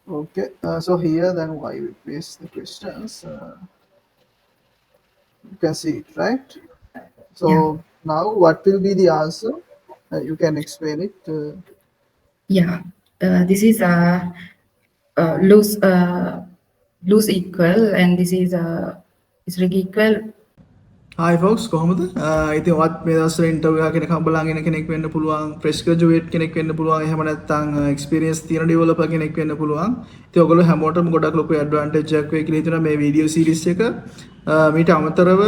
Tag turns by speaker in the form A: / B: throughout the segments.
A: Okay, so here then why we paste the questions, you can see it, right?
B: Yeah,
A: So now what will be the answer? You can explain it.
B: yeah. This is loose loose equal, and this is rig equal.
A: Hi folks, කොහොමද? ඉතින් ඔයත් මේ දවස්වල interview එකකට හම්බලාගෙන එන කෙනෙක් වෙන්න පුළුවන්, ෆ්‍රෙෂ් ග්‍රැජුවේට් කෙනෙක් වෙන්න පුළුවන්, එහෙම නැත්නම් එක්ස්පීරියන්ස් තියෙන ඩෙවලොපර් කෙනෙක් වෙන්න පුළුවන්. ඉතින් ඔයගොල්ලෝ හැමෝටම ගොඩක් ලොකු ඇඩ්වාන්ටේජ් එකක් වෙයි කියලා හිතනවා මේ වීඩියෝ සීරීස් එක. මීට අමතරව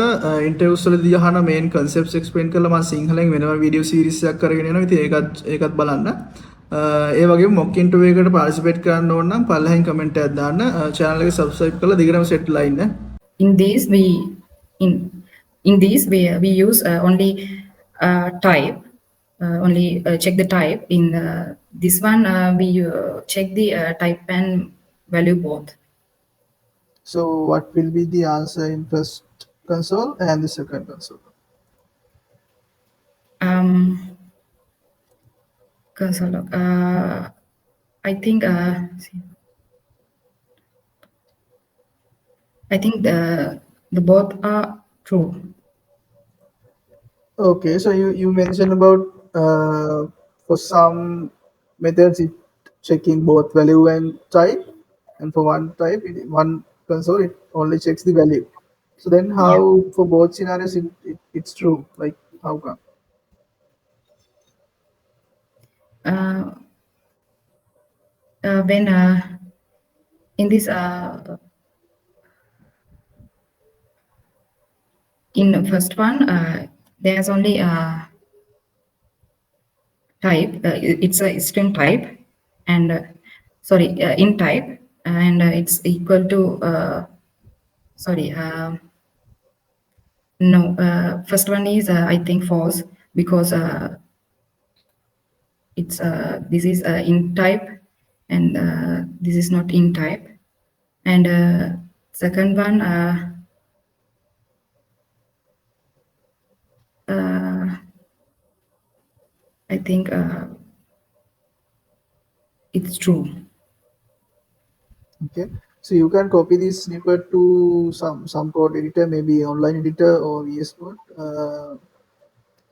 A: ඉන්ටර්විව්ස් වලදී අහන මේන් කන්සෙප්ට්ස් එක්ස්ප්ලেইন කරලා මම සිංහලෙන් වෙනම වීඩියෝ සීරීස් එකක් කරගෙන යනවා. ඉතින් ඒකත් බලන්න. ඒ වගේම මොක් ඉන්ටර්විව් එකකට පාර්ටිසිපේට් කරන්න ඕන නම් පල්ලෙහින් කමෙන්ට් එකක් දාන්න. channel එක subscribe කරලා දිගටම සෙට් වෙලා ඉන්න.
B: In this in this we use only type, only check the type. In this one we check the type and value both.
A: So what will be the answer in first console and the second console?
B: Um, console log. I think I think the both are true.
A: Okay, so you mentioned about for some methods it checking both value and type, and for one type, one console it only checks the value. So then,
B: Yeah.
A: how for both scenarios it's true? Like how come?
B: Uh, when in this in the first one there's only type. It's a string type, and sorry, in type, and it's equal to sorry. No, first one is I think false, because it's this is in type, and this is not in type. And second one I think it's true.
A: Okay, so you can copy this snippet to some code editor, maybe online editor or VS Code.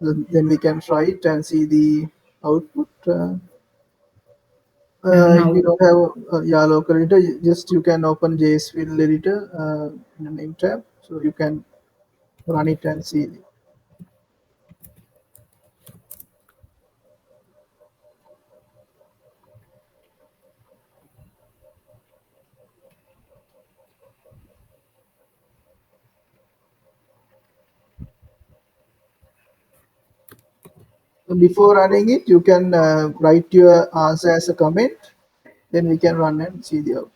A: Then we can try it and see the output. If
B: Now
A: you don't have yeah, local editor, you can open JSField editor in the name tab, so you can run it and see. So before running it, you can write your answer as a comment. Then we can run and see the output.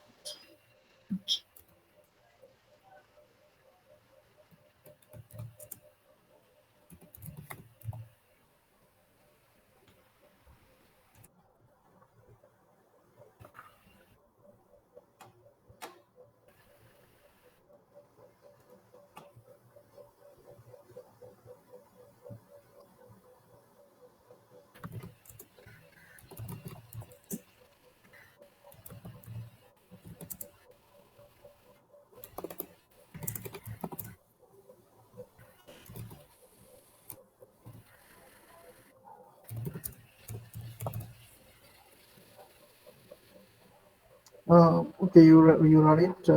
A: Okay, you run it.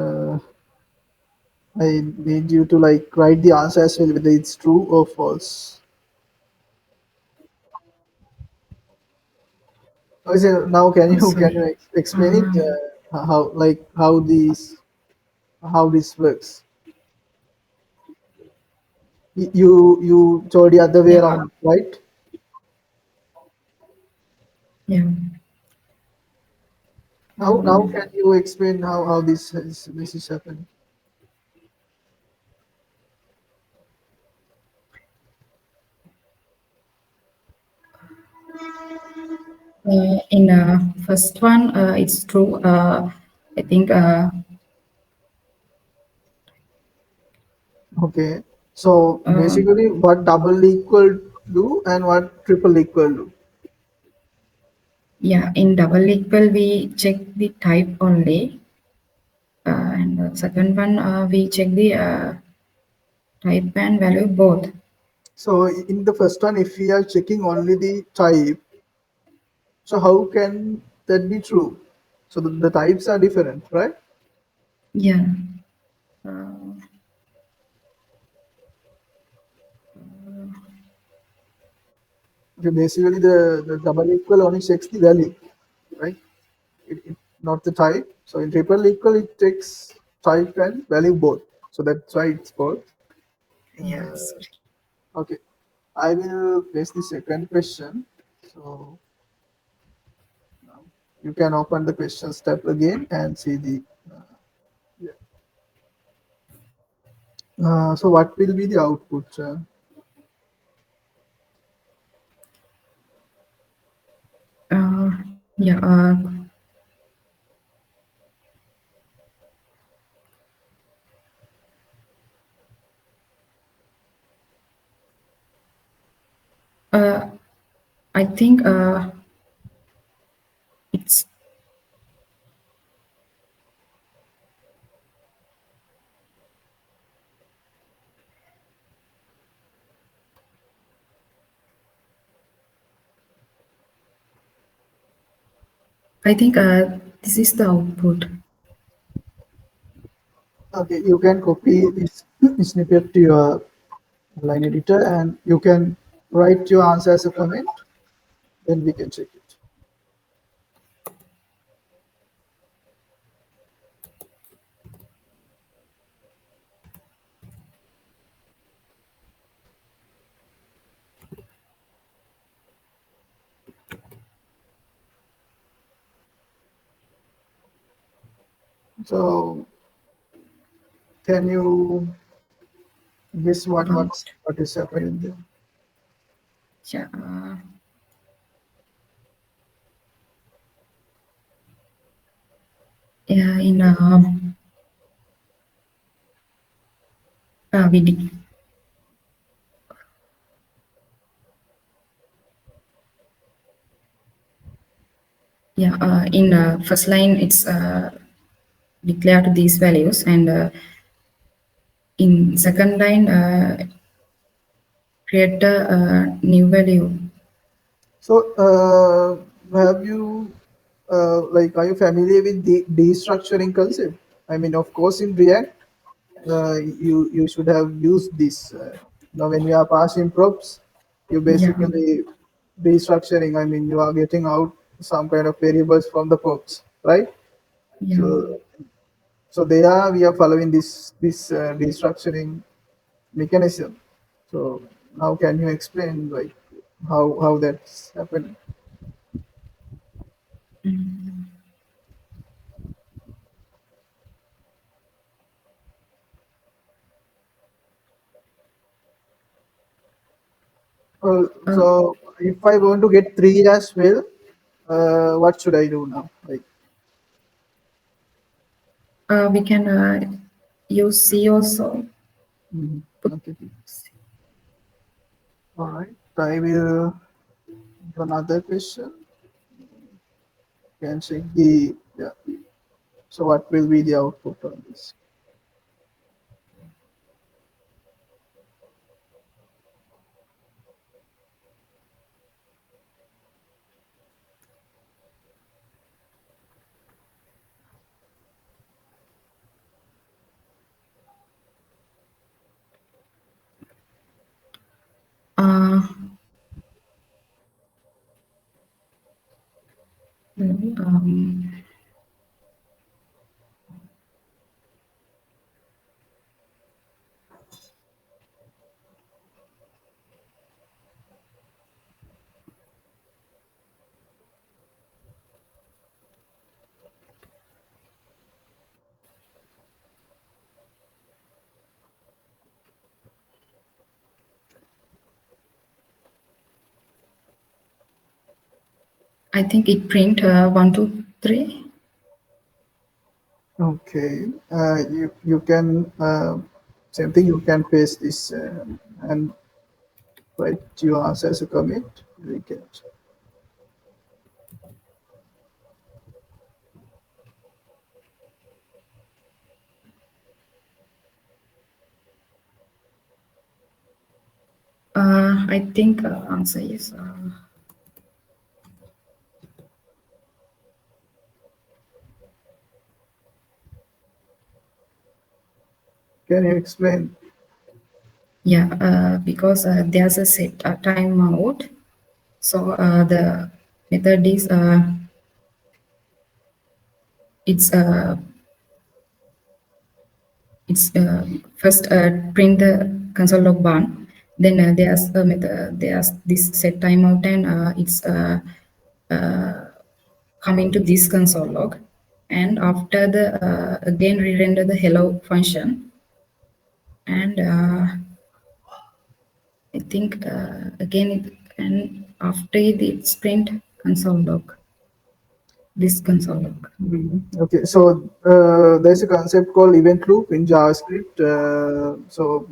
A: I need you to like write the answer as well, whether it's true or false. Okay, so now can you can
B: sorry.
A: you explain it how like how this works? You told the other way
B: Yeah,
A: around, right?
B: yeah.
A: Now can you explain how this is happening?
B: In first one, it's true. I think
A: Okay. So basically, what double equal do and what triple equal do?
B: Yeah, in double equal, we check the type only. And the second one, we check the type and value both.
A: So in the first one, if we are checking only the type, so how can that be true? So the types are different, right?
B: Yeah. Uh,
A: Okay, basically the double equal only checks the value, right? Not the type. So in triple equal, it takes type and value both. So that's why it's called.
B: yeah,
A: Uh,
B: sorry.
A: okay, I will place the second question. So you can open the questions tab again and see the. Yeah. So what will be the output?
B: Yeah. Uh, I think it's I think this is the output.
A: Okay, you can copy this snippet to your line editor and you can write your answer as a comment. Then we can check it. So can you guess
B: About
A: what is happening there?
B: yeah. Yeah, in we did, yeah, in first line it's declared these values, and in second line create a new value.
A: So have you like are you familiar with the destructuring concept? I mean, of course, in React, you should have used this. Now, when you are passing props, you
B: Yeah,
A: basically destructuring. I mean, you are getting out some kind of variables from the props, right?
B: yeah.
A: So so there we are following this destructuring mechanism. So now can you explain like how that's happening?
B: Mm. Uh,
A: So if I want to get three as well, what should I do now? Like,
B: we can use C also.
A: mhm,
B: Put
A: okay, all right. I will do another question. Can check the yeah. So what will be the output on this?
B: uh, um, I think it print 1, 2, 3.
A: Okay. You can same thing. You can paste this and write your answer as a comment. We can.
B: I think answer is
A: Can you explain?
B: yeah, because there's a set timeout. So the method is it's it's first print the console log one. Then there's a method, there's this set timeout, and it's coming to this console log. And after the again re-render the hello function, and I think again it, and after it it's print console log, this console log.
A: Okay, so there's a concept called event loop in JavaScript. So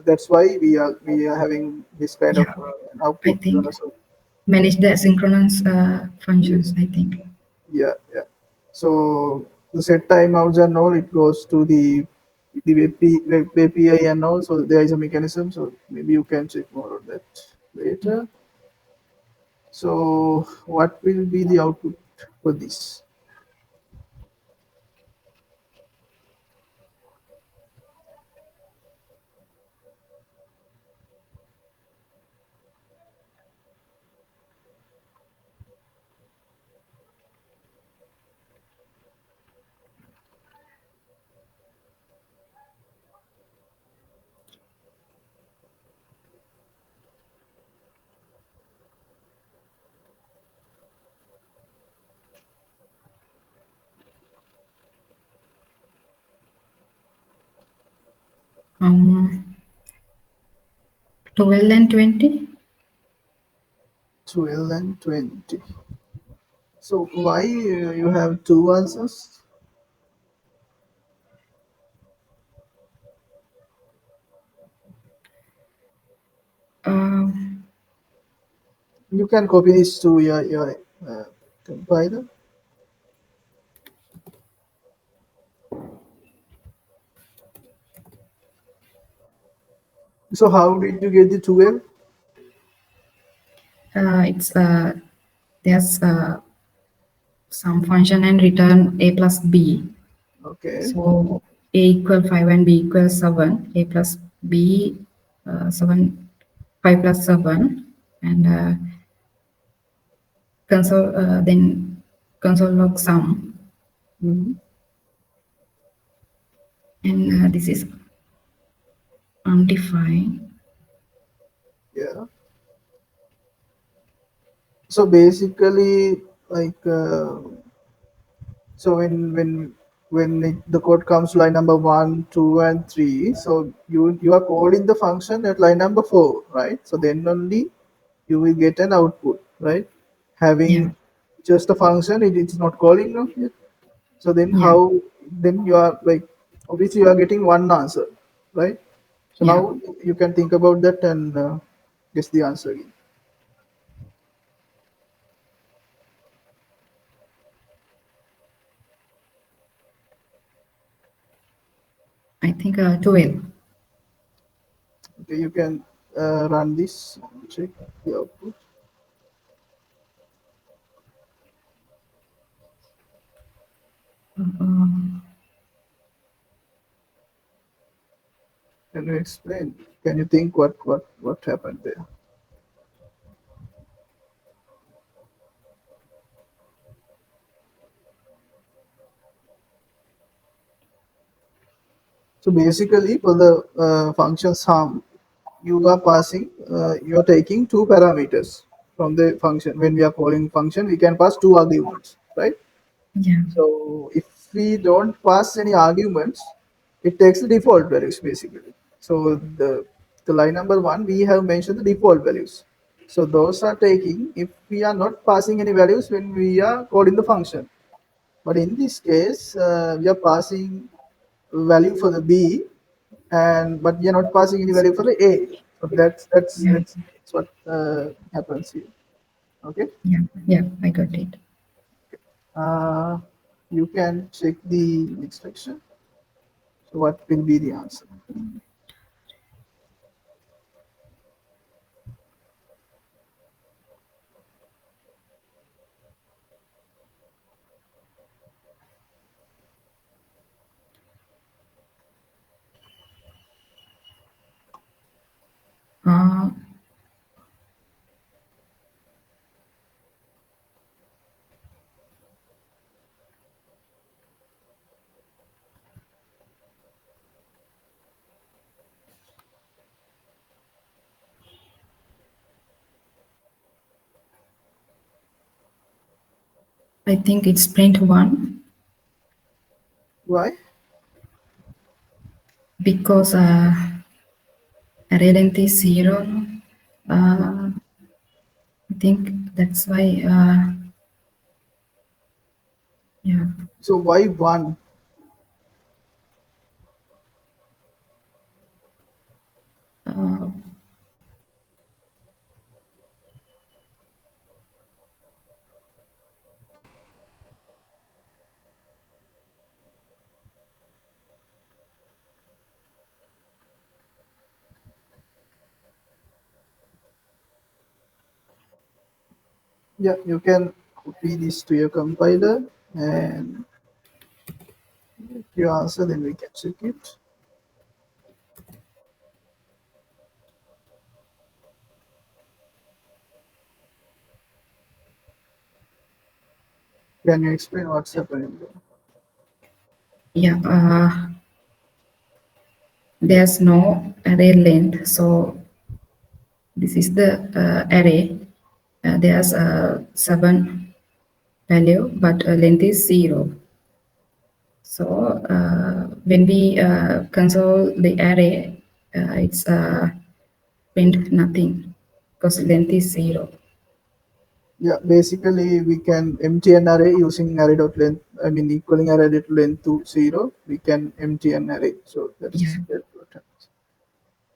A: that's why we are having this kind of
B: Yeah, I
A: output.
B: think
A: So
B: manage the asynchronous functions, I think.
A: yeah, yeah. So the set timeouts and all, it goes to the web API and all. So there is a mechanism. So maybe you can check more on that later. So what will be the output for this?
B: 12 and 20.
A: 12 and 20. So why you have two answers?
B: Um,
A: You can copy this to your compiler. So how did you get the 12?
B: it's there's some function and return a plus b.
A: Okay.
B: So a equal 5 and b equals 7. A plus b 7, 5 plus 7, and console then console log sum,
A: Mhm.
B: and this is undefined.
A: Yeah. So basically, like, so the code comes to line number one, two, and three, so you are calling the function at line number four, right? So then only you will get an output, right?
B: Yeah,
A: Having just a function, it's not calling now yet. So then
B: yeah,
A: how then you are like obviously you are getting one answer, right? So
B: yeah.
A: now you can think about that and guess the answer again.
B: I think 12.
A: Okay, you can run this, check the output. Can you explain? Can you think what happened there? So basically, for the function sum, you are taking two parameters from the function. When we are calling function, we can pass two arguments, right?
B: Yeah,
A: So if we don't pass any arguments, it takes the default values basically. So the line number one, we have mentioned the default values. So those are taking if we are not passing any values when we are calling the function. But in this case, we are passing value for the b, and but we are not passing any value for the a. So
B: yeah,
A: that's what happens here. Okay.
B: yeah, yeah. I got it.
A: Uh, you can check the next section. So, what will be the answer?
B: Uh, I think it's print one
A: Why?
B: because array length is 0. Uh, I think that's why. Yeah.
A: So why one?
B: Uh,
A: Yeah, you can copy this to your compiler, and if you answer, then we can check it. Can you explain what's happening there?
B: yeah. There's no array length, so this is the array. There's 7 value, but length is 0. So when we console the array, it's print nothing because length is 0.
A: Yeah, basically we can empty an array using array.length. I mean, equaling array.length to 0. We can empty an array. So
B: Yeah.
A: that's what happens.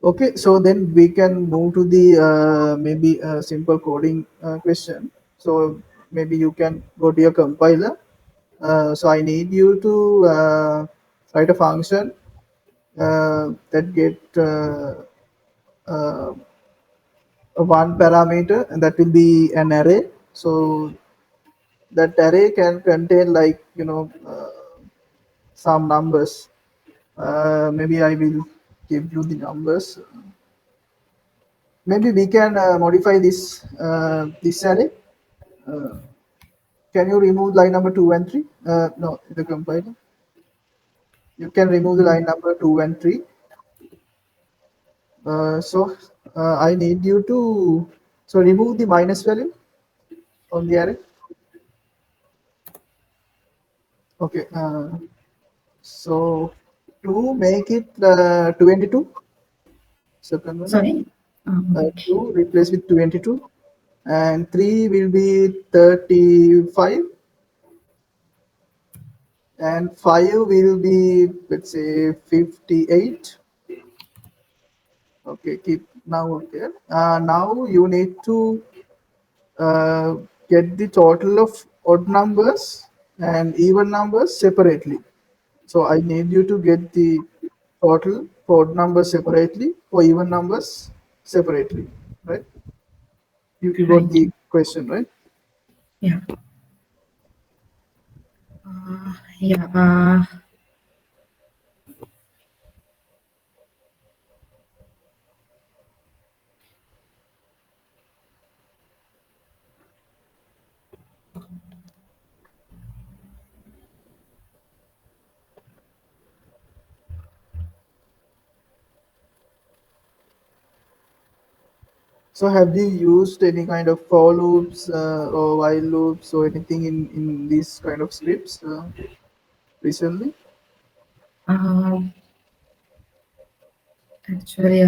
A: Okay, so then we can move to the maybe a simple coding question. So maybe you can go to your compiler. So I need you to write a function that get uh, one parameter, and that will be an array. So that array can contain, like, some numbers. Maybe I will give you the numbers. Maybe we can modify this array. Uh, can you remove line number 2 and 3? No, the compiler. You can remove the line number 2 and 3. So I need you to remove the minus value on the array. Okay. So to make it 22, second one,
B: Sorry. Okay.
A: 2 replace with 22, and 3 will be 35, and 5 will be, let's say, 58. Okay, keep now. Okay. Now you need to uh, get the total of odd numbers and even numbers separately. So I need you to get the total for odd numbers separately, for even numbers separately, right? You got
B: Right.
A: the question, right?
B: Yeah. Yeah.
A: So have you used any kind of for loops or while loops or anything in these kind of scripts recently?
B: Uh, Actually,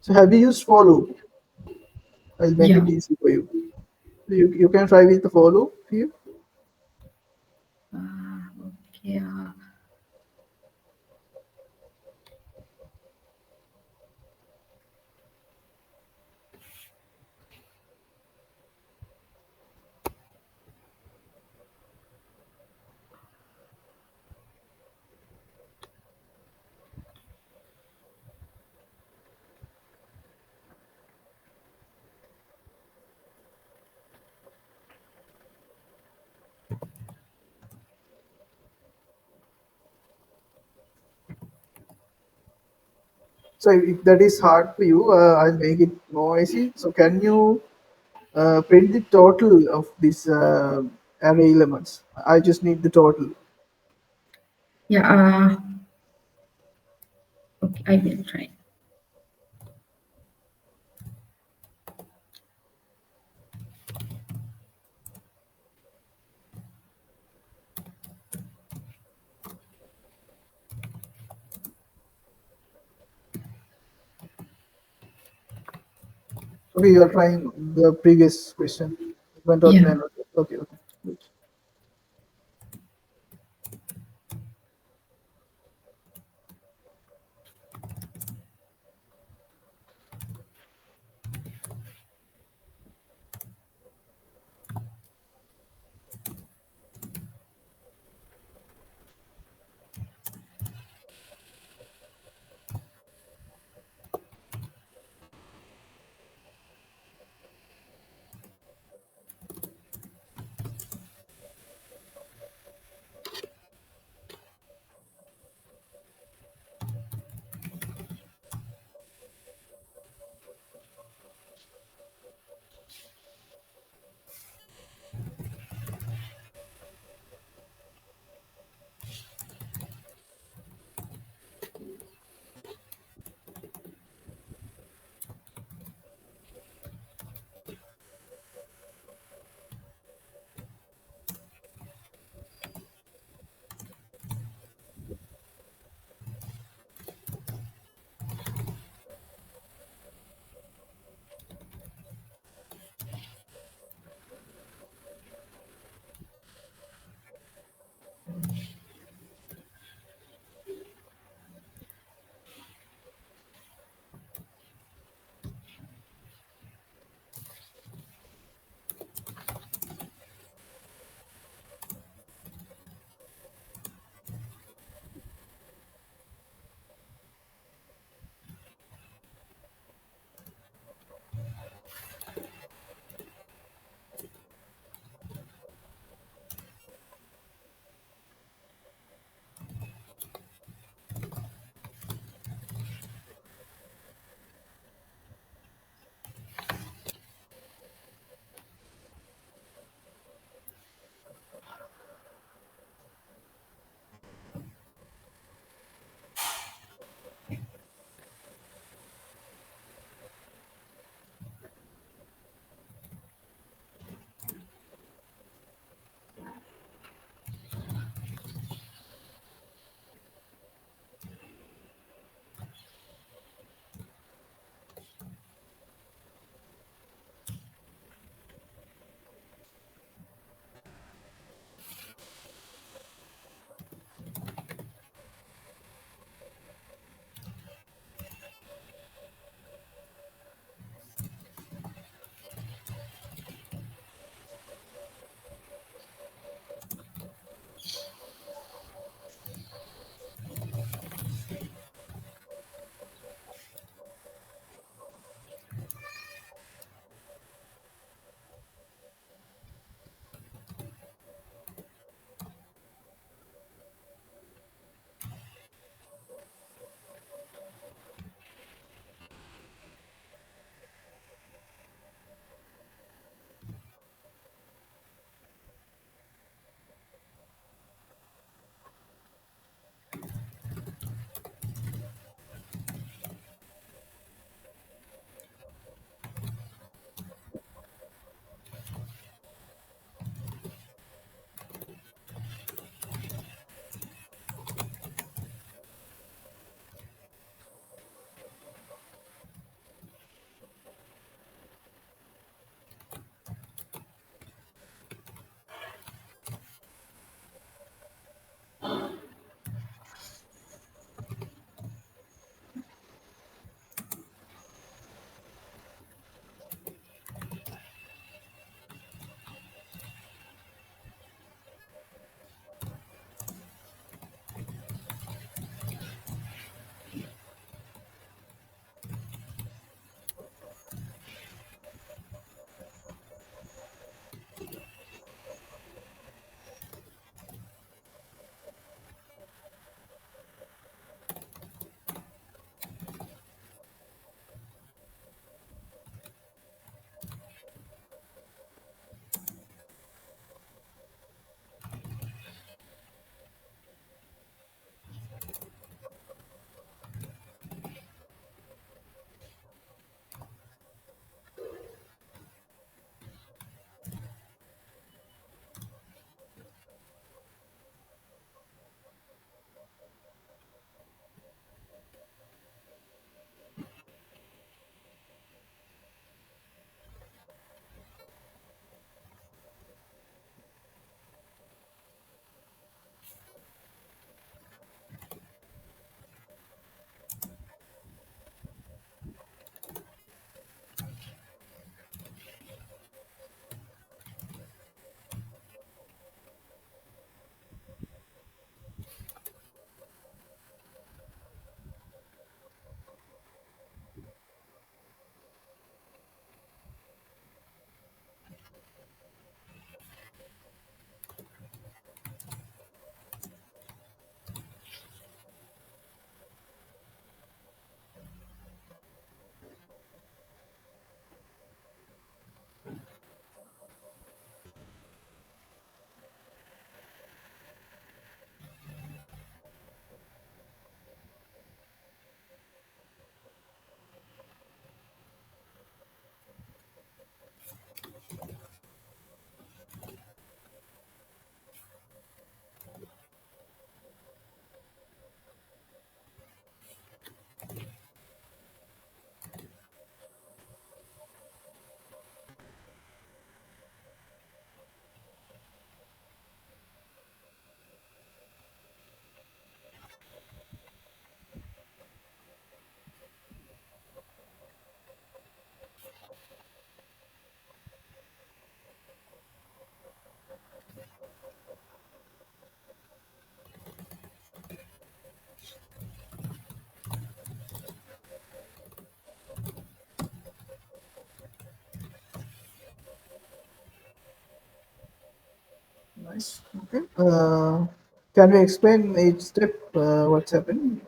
A: So have you used for loop? I'll make
B: yeah.
A: it easy for you. You can try with the for loop here.
B: Okay.
A: So if that is hard for you, I'll make it more easy. So can you print the total of these array elements? I just need the total.
B: Yeah. Okay, I will try.
A: Okay, you are trying the previous question. Went out
B: Yeah.
A: nine. Okay, okay. Good. Nice. Okay. Can we explain each step what's happening?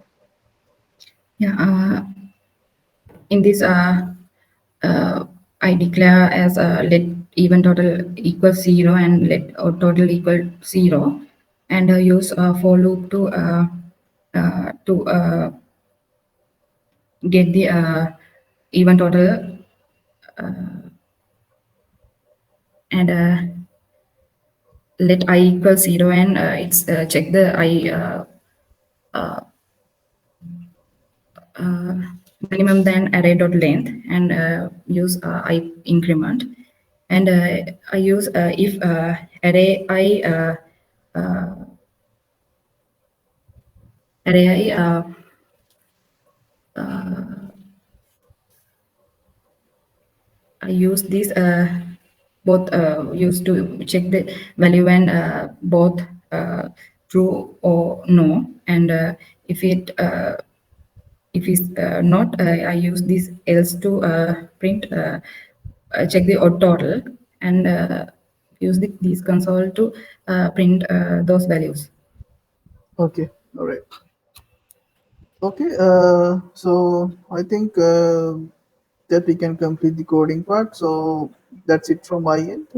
B: Yeah. In this, I declare as let even total equals 0 and let total equal 0, and use for loop to get the even total, and let I equal 0, and it's check the I minimum than array dot length, and use I increment, and I use if array I array I I use this both used to check the value when both true or no, and if it's not, I use this else to print check the odd total, and use this console to print those values.
A: Okay. All right. Okay. So I think that we can complete the coding part. So that's it from my end.